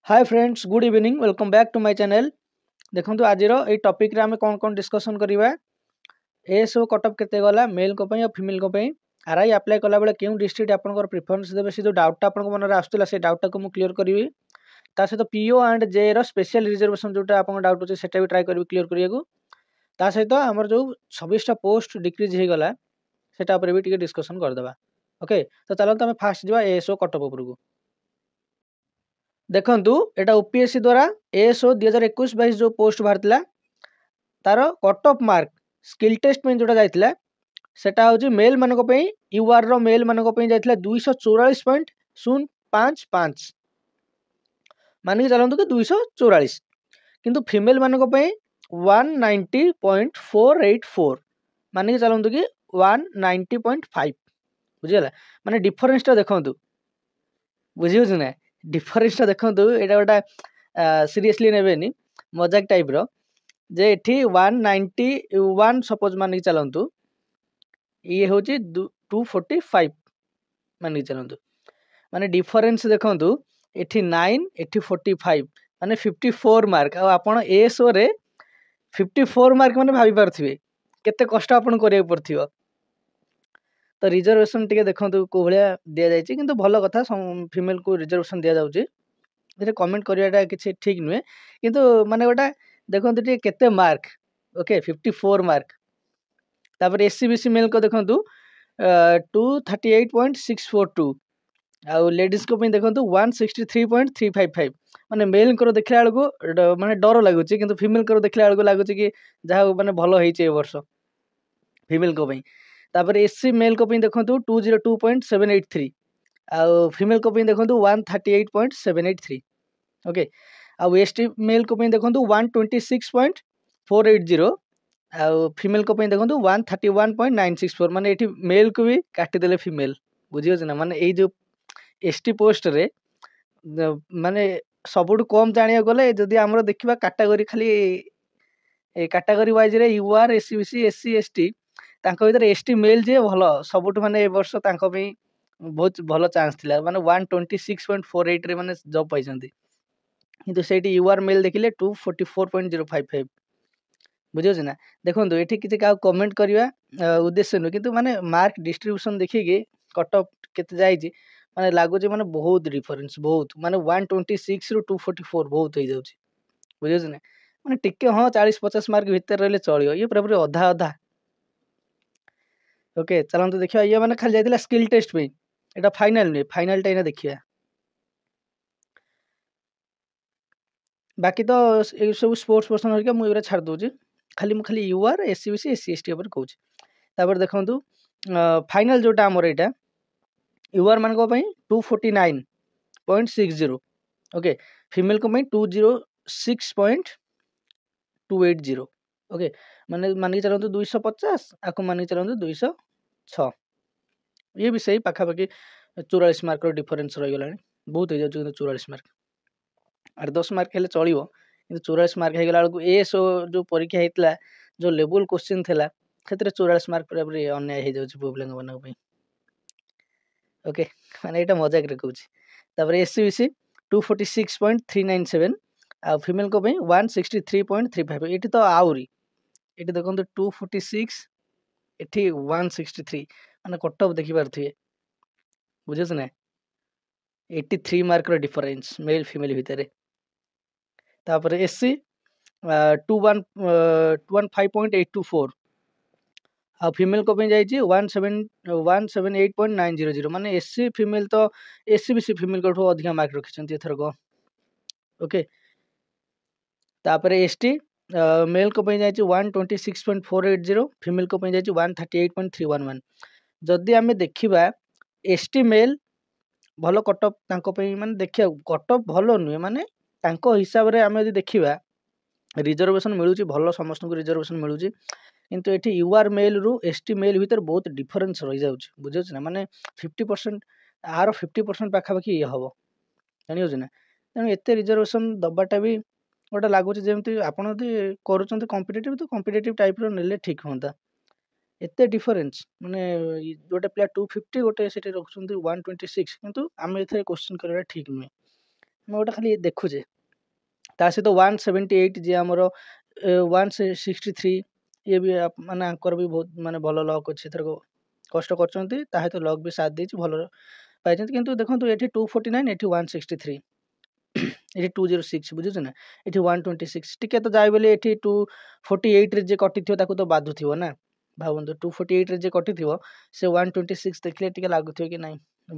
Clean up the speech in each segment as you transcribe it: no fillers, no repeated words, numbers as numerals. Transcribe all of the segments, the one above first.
Hi friends, good evening, welcome back to my channel. देखो आज topic रे आमे कौन कौन डिस्कशन करवा। एएसओ कटअप केते गला मेल को और फीमेल को आरआई अप्लाई कला बेले क्यों डिस्ट्रिक्ट आपनकर प्रिफरेंस देबे से जो डाउट आपन मन में आसुला से डाउट को क्लियर करी। ता सहित पीओ एंड जे रो स्पेशल रिजर्वेशन जोटा आपन डाउट होचे सेटा भी ट्राई करबी क्लियर करिया को। ता सहित हमर जो 26 टा पोस्ट डिक्रीज हे गला सेटा पर भी टिके डिस्कशन कर देबा। ओके, तो चलो तमे फास्ट जवा एएसओ कटअप ऊपर को। देखु एटा ओपीएससी द्वारा एएसओ 2021-22 जो पोस्ट बाहर तार cut off mark skill test में जोटा जाइथिला सेटा होची मेल मानको पई यूआर रो मेल मानको पई जाइथिला 244.055 मानि के चलंतु कि 244 किंतु फीमेल मानको पई 190.484 मानि के चलंतु कि 190.5 बुझियला। माने डिफरेंस टा देखंतु बुझियो ना डिफरेंस टा देखंतु एटा गोटा सीरियसली नेबेनी मजाक टाइप रो जे एठी 191 सपोज मान के चलंतु ये होची 245 मान के चलंतु माने डिफरेंस देखंतु एठी 9 एठी 45 माने 54 मार्क आ आपण एएसओ रे 54 मार्क माने भाबी पारथिबे केते कष्ट आपण करिया पड़थिबो। तो रिजर्वेशन टिके देखंतु को भलिया दिया जायछि किंतु भलो कथा फीमेल को रिजर्वेशन दिया जाउछि जे कमेंट करियाटा किछि ठीक नुहे किंतु माने गोटा देखंतु टिके केते मार्क। ओके 54 मार्क तापर एससीबीसी मेल को देखंतु 238.642 आ लेडीज को देखंतु 163.355 माने मेल को देखला बेलको माने डर लागुछि किंतु फीमेल को देखला बेलको लागुछि कि जहा माने भलो हेछि ए वर्ष फीमेल को पई। तापर एससी मेल को देखंतु 202.783 आ फीमेल को देखंतु 138.783 ओके आ एसटी मेल को देखंतु 126.480 आ फीमेल को देखंतु 131.964 माने एठी मेल को भी काटी देले फीमेल बुझियो ना माने ए जो एसटी पोस्ट रे माने सबुठ कम जानिया गले जदी हमरो देखिबा कैटेगरी खाली ए कैटेगरी वाइज रे यूआर एससीबीसी एससी एसटी तांको भीतर एसटी मेल जे भलो सबुठ माने ए वर्ष तांको भी बहुत भलो चांस थिला माने 126.48 रे माने जॉब पाइछंती किंतु सेठी यूआर मेल देखिले 244.055 बुझियो ना। देखो ये किसी क्या कमेंट करवा उद्देश्य नुह किंतु माने मार्क डिस्ट्रीब्यूशन देखिए कट ऑफ केते जाइछि माने लागुछि माने बहुत डिफरेंस बहुत माने 126 रु 244 बहुत हो जाउछि बुझियो ना माने टिके हाँ 40-50 मार्क भीतर रहले चलियो ये पूरा अधा अधा। ओके चलंतु देखिया ये माने खाली जाइतिला स्किल टेस्ट पे एटा फाइनल नुह फाइनल टा देखिया बाकी तो ये सब स्पोर्ट्स पर्सन हरिका मुझे छाड़ दूसरी खाली यूआर एससीबीसी एससी एसटी ऊपर कहूँ। तापर देखंतु फाइनल जोटा आमर एटा यूआर मान 249.60 ओके फीमेल को 206.280 ओके माने मान के चलते 250 आपको मान के चलते 206 ये भी सही पाखापाखि 44 मार्क डिफरेन्स रही गला बहुत हो जाए 44 मार्क 8-10 मार्क हेल्ले चलो कि 44 मार्क होगला बेलू एएसओ जो परीक्षा होता जो लेवल क्वेश्चन थिला से 44 मार्क पूरा अन्याय हो जाए पुओ पिला मान ओके माने यहाँ मजाक रे कहूँ। तापर एससीबीसी 246.397 आ फीमेल को 163.35 ये तो आउरी ये देखो 246 एटी 163 माने कट ऑफ देखी पारे बुझे ना 83 मार्क डिफरेंस मेल फीमेल भितर। तापर एससी 215.824 आ फीमेल को जाइए 178.900 माने एससी फीमेल तो एससीबीसी फीमेल को अधिक मार्क रखिंट एथरक ओके। तापर एसटी मेल को जाइए 126.480 फीमेल को जाइए 138.311 जदि आम देखा एसटी मेल भल कटअप माने देखिए कटअप भल नुहे माने हिसाब से आम देखा रिजर्वेशन मिलूँ भल समस्त को रिजर्वेशन मिलूँ किंतु ये यूआर मेल रु एसटी मेल भीतर बहुत डिफरेंस रही जाऊँच बुझे ना माने 50% आर 50% पाखापाखि ये हम जानी ना तेणु एत रिजर्वेशन दबाटा भी गोटे लगुच जमी आपड़ कर कम्पिटेटिव तो कम्पिटेटिव टाइप नेले ठीक हाँ एत डिफरेन्स माने गोटे पिला 250 गोटे से रखुच्च 126 किंतु आम ए क्वेश्चन करवा ठीक नुहे ମୁଁ ଗୋଟେ ଖାଲି ଦେଖୁଛେ ତା ସହିତ 178 ଯେ ଆମର 163 ଇଏ ବି ମାନେ ଆଙ୍କର ବି ବହୁତ ମାନେ ଭଲ ଲକ୍ ଅଛି, ଏଥର କଷ୍ଟ କରୁଛନ୍ତି ତା ସହିତ ଲକ୍ ବି ସାଥ ଦେଇଛି, ଭଲ ପାଇଛନ୍ତି। କିନ୍ତୁ ଦେଖନ୍ତୁ ଏଠି 249, ଏଠି 163, ଏଠି 206, ବୁଝୁଛୁ ନା, ଏଠି 126, ଟିକେ ତ ଯାଇ ବୋଲି ଏଠି 248ରେ ଯେ କଟିଥିବ ତାକୁ ତ ବାଧୁଥିବ ନା। ଭାବନ୍ତୁ 248ରେ ଯେ କଟିଥିବ ସେ 126 ଦେଖିଲେ ଟିକେ ଲାଗୁଥିବ କି ନାଇଁ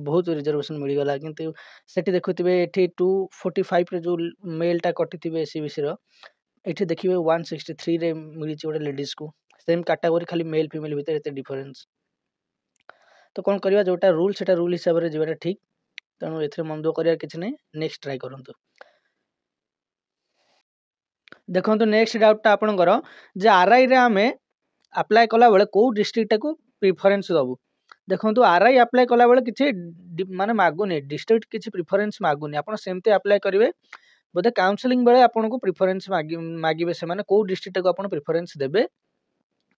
ବହୁତ ରିଜର୍ଭେସନ ମିଳିଗଲା। କିନ୍ତୁ ସେଠି ଦେଖୁଥିବେ ଏଠି 245ରେ ଯୋଉ ମେଲଟା କଟିଥିବେ ଏସିବିସିର, ଏଠି ଦେଖିବେ 163ରେ ମିଳିଛି ଗୋଟେ ଲେଡିଜକୁ, ସେମ୍ କାଟାଗୋରୀ, ଖାଲି ମେଲ୍ ଫିମେଲ୍ ଭିତରେ ଏତେ ଡିଫରେନ୍ସ। ତ କ'ଣ କରିବା, ଯୋଉଟା ରୁଲ୍ ସେଟା ରୁଲ୍ ହିସାବରେ ଯିବାଟା ଠିକ୍, ତେଣୁ ଏଥିରେ ମନ ଦୁଃଖ କରିବାର କିଛି ନାହିଁ, ନେକ୍ସଟ ଟ୍ରାଏ କରନ୍ତୁ। ଦେଖନ୍ତୁ ନେକ୍ସଟ ଡାଉଟଟା ଆପଣଙ୍କର ଯେ ଆର୍ଆଇରେ ଆମେ ଆପ୍ଲାଏ କଲାବେଳେ କେଉଁ ଡିଷ୍ଟ୍ରିକ୍ଟଟାକୁ ପ୍ରିଫରେନ୍ସ ଦେବୁ। ଦେଖନ୍ତୁ ଆର୍ଆଇ ଆପ୍ଲାଏ କଲାବେଳେ କିଛି ମାନେ ମାଗୁନି, ଡିଷ୍ଟ୍ରିକ୍ଟ କିଛି ପ୍ରିଫରେନ୍ସ ମାଗୁନି, ଆପଣ ସେମିତି ଆପ୍ଲାଏ କରିବେ। ବୋଧେ କାଉନସିଲିଂ ବେଳେ ଆପଣଙ୍କୁ ପ୍ରିଫରେନ୍ସ ମାଗିବେ ସେମାନେ, କେଉଁ ଡିଷ୍ଟ୍ରିକ୍ଟଟାକୁ ଆପଣ ପ୍ରିଫରେନ୍ସ ଦେବେ।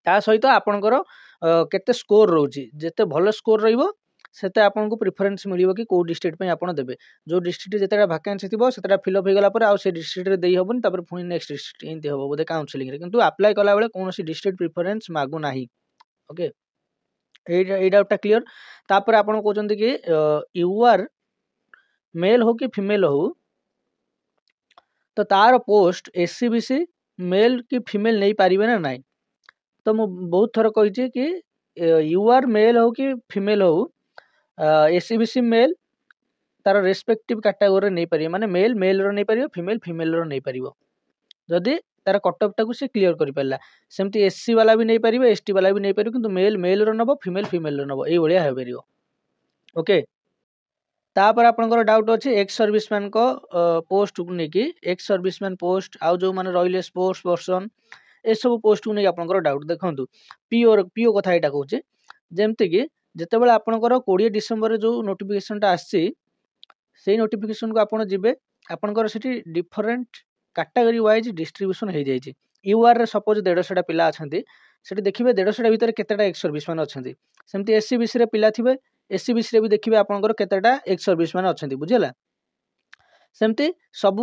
ତା ସହିତ ଆପଣଙ୍କର କେତେ ସ୍କୋର ରହୁଛି, ଯେତେ ଭଲ ସ୍କୋର ରହିବ ସେତେ ଆପଣଙ୍କୁ ପ୍ରିଫରେନ୍ସ ମିଳିବ କି କେଉଁ ଡିଷ୍ଟ୍ରିକ୍ଟ ପାଇଁ ଆପଣ ଦେବେ। ଯେଉଁ ଡିଷ୍ଟ୍ରିକ୍ଟ ଯେତେଟା ଭାକାନ୍ସି ଥିବ ସେତେଟା ଫିଲ୍ଅପ୍ ହେଇଗଲା ପରେ ଆଉ ସେ ଡିଷ୍ଟ୍ରିକ୍ଟରେ ଦେଇ ହେବନି, ତାପରେ ପୁଣି ନେକ୍ସଟ ଡିଷ୍ଟ୍ରିକ୍ଟ ଏମିତି ହେବ ବୋଧେ କାଉନସିଲିଂରେ। କିନ୍ତୁ ଆପ୍ଲାଏ କଲାବେଳେ କୌଣସି ଡିଷ୍ଟ୍ରିକ୍ଟ ପ୍ରିଫରେନ୍ସ ମାଗୁନାହିଁ। ଓକେ, ଏଇ ଡାଉଟଟା କ୍ଲିଅର। ତାପରେ ଆପଣ କହୁଛନ୍ତି କି ୟୁଆର୍ ମେଲ୍ ହଉ କି ଫିମେଲ୍ ହଉ, ତ ତାର ପୋଷ୍ଟ ଏସିବିସି ମେଲ୍ କି ଫିମେଲ୍ ନେଇପାରିବେ ନା ନାହିଁ। ତ ମୁଁ ବହୁତ ଥର କହିଛି କି ୟୁଆର୍ ମେଲ୍ ହଉ କି ଫିମେଲ୍ ହଉ, ଏସିବିସି ମେଲ୍ ତାର ରେସ୍ପେକ୍ଟିଭ କାଟାଗୋରୀରେ ନେଇପାରିବେ, ମାନେ ମେଲ୍ ମେଲ୍ର ନେଇପାରିବ, ଫିମେଲ୍ ଫିମେଲ୍ର ନେଇପାରିବ, ଯଦି ତାର କଟଅଫ୍ଟାକୁ ସେ କ୍ଲିୟର କରିପାରିଲା। ସେମିତି ଏସସି ବାଲା ବି ନେଇପାରିବେ, ଏସଟି ବାଲା ବି ନେଇପାରିବ, କିନ୍ତୁ ମେଲ୍ ମେଲ୍ର ନେବ, ଫିମେଲ୍ ଫିମେଲ୍ର ନେବ, ଏଇଭଳିଆ ହେଇପାରିବ। ଓକେ, ତାପରେ ଆପଣଙ୍କର ଡାଉଟ୍ ଅଛି ଏକ୍ସ ସର୍ଭିସମ୍ୟାନଙ୍କ ପୋଷ୍ଟକୁ ନେଇକି, ଏକ୍ସ ସର୍ଭିସମ୍ୟାନ ପୋଷ୍ଟ ଆଉ ଯେଉଁମାନେ ରହିଲେ ସ୍ପୋର୍ଟସ ପର୍ସନ, ଏସବୁ ପୋଷ୍ଟକୁ ନେଇକି ଆପଣଙ୍କର ଡାଉଟ୍। ଦେଖନ୍ତୁ ପିଓ କଥା ଏଇଟା କହୁଛି, ଯେମିତିକି ଯେତେବେଳେ ଆପଣଙ୍କର 20 ଡିସେମ୍ବରରେ ଯେଉଁ ନୋଟିଫିକେସନଟା ଆସିଛି, ସେଇ ନୋଟିଫିକେସନକୁ ଆପଣ ଯିବେ, ଆପଣଙ୍କର ସେଠି ଡିଫରେଣ୍ଟ କାଟାଗୋରୀ ୱାଇଜ୍ ଡିଷ୍ଟ୍ରିବ୍ୟୁସନ ହେଇଯାଇଛି। ୟୁଆର୍ରେ ସପୋଜ 150ଟା ପିଲା ଅଛନ୍ତି, ସେଠି ଦେଖିବେ 150ଟା ଭିତରେ କେତେଟା ଏକ୍ସ ସର୍ଭିସମ୍ୟାନ ଅଛନ୍ତି। ସେମିତି ଏସସିବିସିରେ ପିଲା ଥିବେ, ଏସସିବିସିରେ ବି ଦେଖିବେ ଆପଣଙ୍କର କେତେଟା ଏକ୍ସ ସର୍ଭିସମ୍ୟାନ ଅଛନ୍ତି, ବୁଝିଲା। ସେମିତି ସବୁ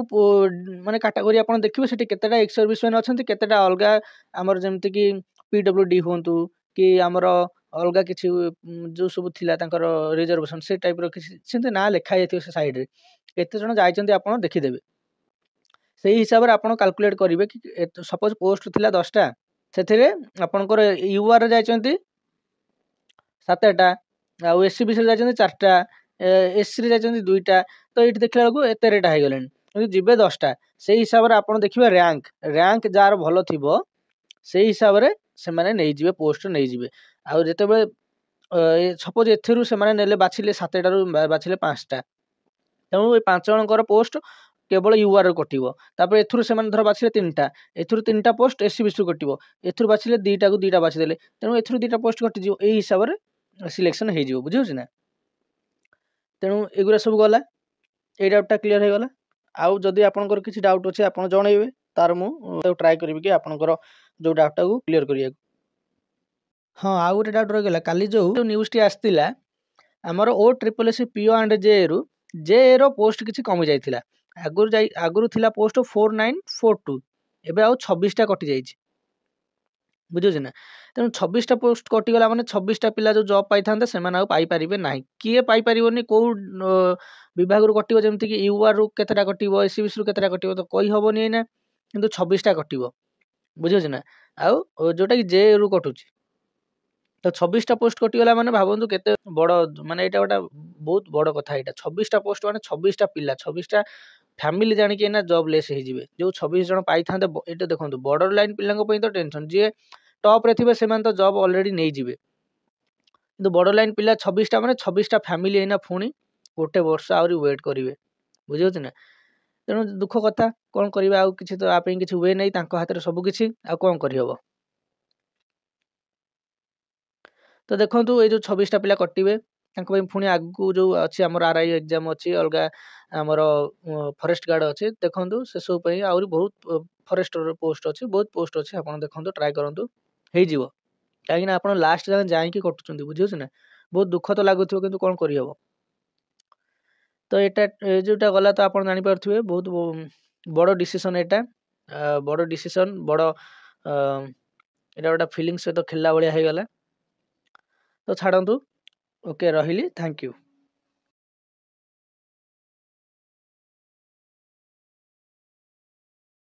ମାନେ କାଟାଗୋରୀ ଆପଣ ଦେଖିବେ ସେଠି କେତେଟା ଏକ୍ସ ସର୍ଭିସମ୍ୟାନ ଅଛନ୍ତି, କେତେଟା ଅଲଗା ଆମର ଯେମିତିକି PWD ହୁଅନ୍ତୁ କି ଆମର ଅଲଗା କିଛି ଯେଉଁ ସବୁ ଥିଲା ତାଙ୍କର ରିଜର୍ଭେସନ, ସେ ଟାଇପ୍ର କିଛି ସେମିତି ନାଁ ଲେଖା ଯାଇଥିବ ସେ ସାଇଡ଼୍ରେ, କେତେ ଜଣ ଯାଇଛନ୍ତି ଆପଣ ଦେଖିଦେବେ। ସେଇ ହିସାବରେ ଆପଣ କାଲକୁଲେଟ୍ କରିବେ କି ସପୋଜ ପୋଷ୍ଟ ଥିଲା 10ଟା, ସେଥିରେ ଆପଣଙ୍କର ୟୁଆର୍ରେ ଯାଇଛନ୍ତି 7ଟା, ଆଉ ଏସସିବିସିରେ ଯାଇଛନ୍ତି 4ଟା, ଏସସିରେ ଯାଇଛନ୍ତି 2ଟା, ତ ଏଇଠି ଦେଖିଲା ବେଳକୁ ଏତେ ରେଟ୍ ହେଇଗଲେଣି, କିନ୍ତୁ ଯିବେ 10ଟା। ସେଇ ହିସାବରେ ଆପଣ ଦେଖିବେ ର୍ୟାଙ୍କ ଯାହାର ଭଲ ଥିବ ସେଇ ହିସାବରେ ସେମାନେ ନେଇଯିବେ, ପୋଷ୍ଟ ନେଇଯିବେ। ଆଉ ଯେତେବେଳେ ସପୋଜ ଏଥିରୁ ସେମାନେ ନେଲେ, ବାଛିଲେ 7ଟାରୁ ବାଛିଲେ 5ଟା, ତେଣୁ ଏ 5 ଜଣଙ୍କର ପୋଷ୍ଟ କେବଳ ୟୁଆର୍ରେ କଟିବ। ତାପରେ ଏଥିରୁ ସେମାନେ ଧର ବାଛିଲେ 3ଟା, ଏଥିରୁ 3ଟା ପୋଷ୍ଟ ଏସସିବିସିରୁ କଟିବ, ଏଥିରୁ ବାଛିଲେ 2ଟାକୁ 2ଟା ବାଛିଦେଲେ, ତେଣୁ ଏଥିରୁ 2ଟା ପୋଷ୍ଟ କଟିଯିବ, ଏଇ ହିସାବରେ ସିଲେକ୍ସନ ହେଇଯିବ, ବୁଝିହେଉଛି ନା। ତେଣୁ ଏଗୁଡ଼ା ସବୁ ଗଲା, ଏଇ ଡାଉଟଟା କ୍ଲିୟର ହେଇଗଲା। ଆଉ ଯଦି ଆପଣଙ୍କର କିଛି ଡାଉଟ୍ ଅଛି ଆପଣ ଜଣାଇବେ, ତାର ମୁଁ ଟ୍ରାଏ କରିବି କି ଆପଣଙ୍କର ଯେଉଁ ଡାଉଟଟାକୁ କ୍ଲିୟର କରିବାକୁ। ହଁ, ଆଉ ଗୋଟେ ଡାଉଟ୍ ରହିଗଲା, କାଲି ଯେଉଁ ନ୍ୟୁଜ୍ଟି ଆସିଥିଲା ଆମର OSSS PO ଆଣ୍ଡ ଜେଏରୁ, ଜେଏର ପୋଷ୍ଟ କିଛି କମି ଯାଇଥିଲା। ଆଗରୁ ଥିଲା ପୋଷ୍ଟ 4942, ଏବେ ଆଉ 26ଟା କଟିଯାଇଛି, ବୁଝୁଛି ନା। ତେଣୁ 26ଟା ପୋଷ୍ଟ କଟିଗଲା ମାନେ 26ଟା ପିଲା ଯେଉଁ ଜବ୍ ପାଇଥାନ୍ତେ ସେମାନେ ଆଉ ପାଇପାରିବେ ନାହିଁ। କିଏ ପାଇପାରିବନି, କେଉଁ ବିଭାଗରୁ କଟିବ, ଯେମିତିକି ୟୁଆର୍ରୁ କେତେଟା କଟିବ, ଏସସିବିସିରୁ କେତେଟା କଟିବ ତ କହିହେବନି ଏଇନା, କିନ୍ତୁ 26ଟା କଟିବ, ବୁଝିହେଉଛି ନା। ଆଉ ଯେଉଁଟାକି ଜେଏରୁ କଟୁଛି, ତ 26ଟା ପୋଷ୍ଟ କଟିଗଲା ମାନେ ଭାବନ୍ତୁ କେତେ ବଡ଼, ମାନେ ଏଇଟା ଗୋଟେ ବହୁତ ବଡ଼ କଥା। ଏଇଟା 26ଟା ପୋଷ୍ଟ ମାନେ 26ଟା ପିଲା, 26ଟା ଫ୍ୟାମିଲି ଜାଣିକି ଏଇନା ଜବ୍ ଲେସ୍ ହେଇଯିବେ। ଯେଉଁ 26 ଜଣ ପାଇଥାନ୍ତେ, ଏଇଟା ଦେଖନ୍ତୁ ବର୍ଡର ଲାଇନ୍ ପିଲାଙ୍କ ପାଇଁ ତ ଟେନସନ୍, ଯିଏ ଟପ୍ରେ ଥିବେ ସେମାନେ ତ ଜବ୍ ଅଲରେଡ଼ି ନେଇଯିବେ, କିନ୍ତୁ ବର୍ଡର ଲାଇନ୍ ପିଲା 26ଟା ମାନେ 26ଟା ଫ୍ୟାମିଲି ଏଇନା ପୁଣି ଗୋଟେ ବର୍ଷ ଆହୁରି ୱେଟ୍ କରିବେ, ବୁଝିହେଉଛି ନା। ତେଣୁ ଦୁଃଖ କଥା, କ'ଣ କରିବା, ଆଉ କିଛି ତ ଆ ପାଇଁ କିଛି ହୁଏ ନାହିଁ, ତାଙ୍କ ହାତରେ ସବୁ କିଛି, ଆଉ କ'ଣ କରିହେବ। ତ ଦେଖନ୍ତୁ ଏଇ ଯେଉଁ 26ଟା ପିଲା କଟିବେ, ତାଙ୍କ ପାଇଁ ପୁଣି ଆଗକୁ ଯେଉଁ ଅଛି ଆମର ଆର୍ଆଇ ଏକ୍ଜାମ୍ ଅଛି, ଅଲଗା ଆମର ଫରେଷ୍ଟ ଗାର୍ଡ଼ ଅଛି, ଦେଖନ୍ତୁ ସେସବୁ ପାଇଁ ଆହୁରି ବହୁତ ଫରେଷ୍ଟର ପୋଷ୍ଟ ଅଛି, ବହୁତ ପୋଷ୍ଟ ଅଛି, ଆପଣ ଦେଖନ୍ତୁ, ଟ୍ରାଏ କରନ୍ତୁ, ହେଇଯିବ। କାହିଁକିନା ଆପଣ ଲାଷ୍ଟ ଯାଇକି କଟୁଛନ୍ତି, ବୁଝିହେଉଛି ନା। ବହୁତ ଦୁଃଖ ତ ଲାଗୁଥିବ, କିନ୍ତୁ କ'ଣ କରିହେବ। तो ये जोटा गला तो आप जानीपे बहुत बड़ डिसीजन एटा बड़ डिसीजन बड़ एटा गोटा फिलिंग सहित खेलला भाया हो गला तो छाड़ू ओके रही थैंक यू।